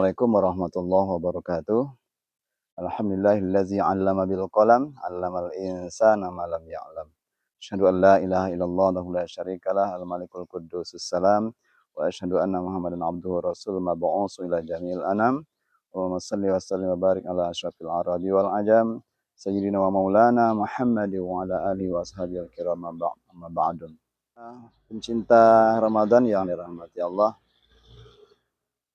Assalamualaikum warahmatullahi wabarakatuh. Alhamdulillahillazi 'allama bil qalam, 'allamal insana ma lam ya'lam. Asyhadu an la ilaha illallah wahdahu la syarikalah, al-malikul quddusus salam, wa asyhadu anna Muhammadan abduhu wa rasuluhu mab'utsu ila jami'il anam. Allahumma shalli wa sallim wa barik ala asyrafil arabi wal ajam, sayyidina wa maulana Muhammadin wa ala alihi wa ashabihi al-kiram amma ba'du. Pencinta Ramadan yang dirahmati Allah,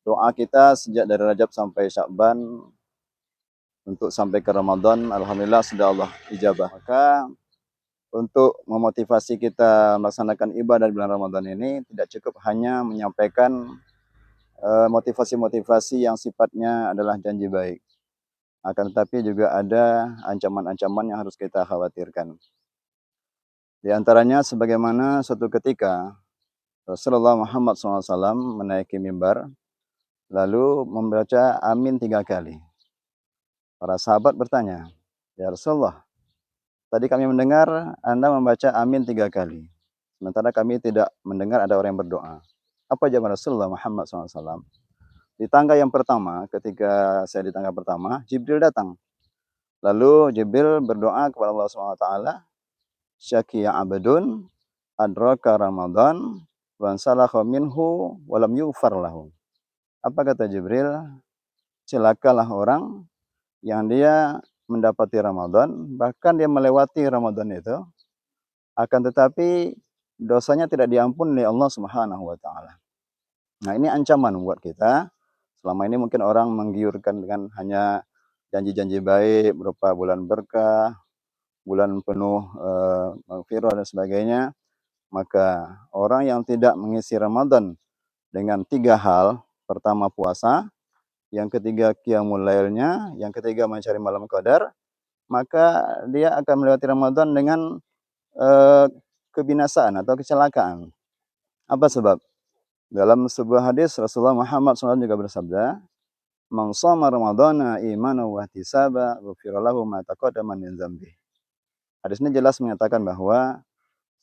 doa kita sejak dari Rajab sampai Sya'ban untuk sampai ke Ramadan, alhamdulillah sudah Allah ijabah. Maka untuk memotivasi kita melaksanakan ibadah di bulan Ramadan ini tidak cukup hanya menyampaikan motivasi-motivasi yang sifatnya adalah janji baik. Akan tetapi juga ada ancaman-ancaman yang harus kita khawatirkan. Di antaranya sebagaimana suatu ketika Rasulullah Muhammad SAW menaiki mimbar lalu membaca amin 3 kali. Para sahabat bertanya, "Ya Rasulullah, tadi kami mendengar Anda membaca amin 3 kali. Sementara kami tidak mendengar ada orang yang berdoa." Apa jawaban Rasulullah Muhammad SAW? Di tangga yang pertama, ketika saya di tangga pertama, Jibril datang. Lalu Jibril berdoa kepada Allah SWT, "Syakiya abdun adraka Ramadan wa salakha minhu wa lam yughfar lahu." Apa kata Jibril? Celakalah orang yang dia mendapati Ramadan, bahkan dia melewati Ramadan itu, akan tetapi dosanya tidak diampuni oleh Allah Subhanahu wa taala. Nah, ini ancaman buat kita. Selama ini mungkin orang menggiurkan dengan hanya janji-janji baik berupa bulan berkah, bulan penuh maghfirah dan sebagainya. Maka orang yang tidak mengisi Ramadan dengan 3 hal, pertama puasa, yang ketiga qiyamul lailnya, yang ketiga mencari malam qadar, maka dia akan melewati Ramadan dengan kebinasaan atau kecelakaan. Apa sebab? Dalam sebuah hadis Rasulullah Muhammad SAW juga bersabda, "Man shoma ramadhana imanan wa ihtisaba, ghufira lahu ma taqaddama min dzambi." Hadis ini jelas menyatakan bahwa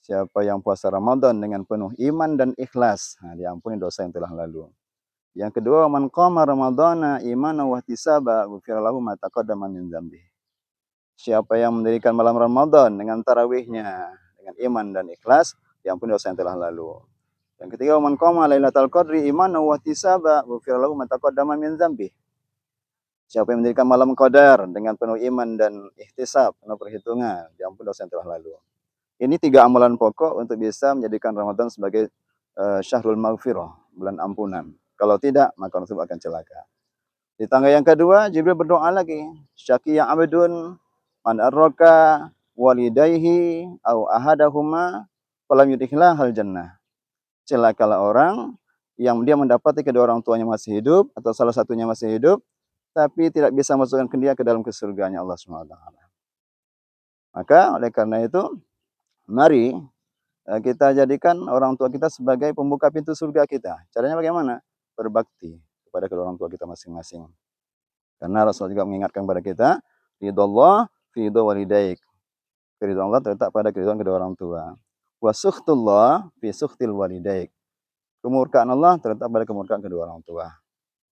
siapa yang puasa Ramadan dengan penuh iman dan ikhlas, nah, diampuni dosa yang telah lalu. Yang kedua, man qama ramadhana imanan wa ihtisaba, ghufira lahu ma taqaddama min dzambi. Siapa yang mendirikan malam Ramadan dengan tarawihnya, dengan iman dan ikhlas, diampuni dosa yang telah lalu. Yang ketiga, man qama lailatul qadri imanan wa ihtisaba, ghufira lahu ma taqaddama min dzambi. Siapa yang mendirikan malam qadar dengan penuh iman dan ihtisab, penuh perhitungan, diampuni dosa yang telah lalu. Ini 3 amalan pokok untuk bisa menjadikan Ramadan sebagai syahrul maghfirah, bulan ampunan. Kalau tidak, maka orang tersebut akan celaka. Di tangga yang kedua, Jibril berdoa lagi. Syakiya abdun man arroka walidayhi au ahadahuma falam yudkhilahal jannah. Celakalah orang yang dia mendapati kedua orang tuanya masih hidup atau salah satunya masih hidup, tapi tidak bisa masukkan dia ke dalam surganya Allah Subhanahu wa taala. Maka oleh karena itu, mari kita jadikan orang tua kita sebagai pembuka pintu surga kita. Caranya bagaimana? Berbakti kepada kedua orang tua kita masing-masing. Karena Rasul juga mengingatkan kepada kita, ridallah fi ridha walidaik. Keridhaan Allah terletak pada keridhaan kedua orang tua. Wa sukhtullah fi sukhtil walidaik. Kemurkaan Allah terletak pada kemurkaan kedua orang tua.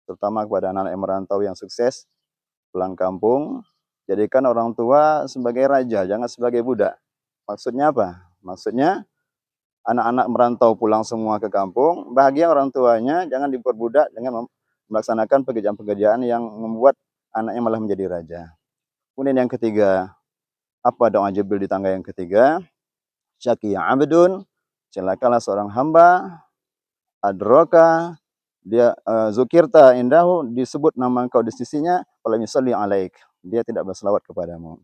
Terutama kepada anak-anak yang merantau yang sukses, pulang kampung, jadikan orang tua sebagai raja, jangan sebagai budak. Maksudnya apa? Maksudnya anak-anak merantau pulang semua ke kampung, bahagia orang tuanya, jangan diperbudak dengan melaksanakan pekerjaan-pekerjaan yang membuat anaknya malah menjadi raja. Kemudian yang ketiga, apa doa Jibril di tangga yang ketiga? Syakiya abdun, celakalah seorang hamba, adroka, dia zukirta indahu, disebut nama engkau di sisinya, walam yusalli alaik, dia tidak berselawat kepadamu.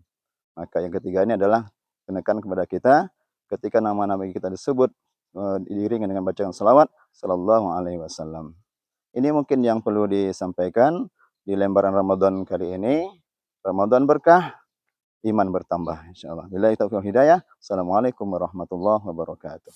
Maka yang ketiga ini adalah kenekan kepada kita, ketika nama-nama kita disebut diiringi dengan bacaan salawat sallallahu alaihi wasallam. Ini mungkin yang perlu disampaikan di lembaran Ramadan kali ini. Ramadan berkah, iman bertambah insyaallah. Billahi taufiq wal hidayah. Assalamualaikum warahmatullahi wabarakatuh.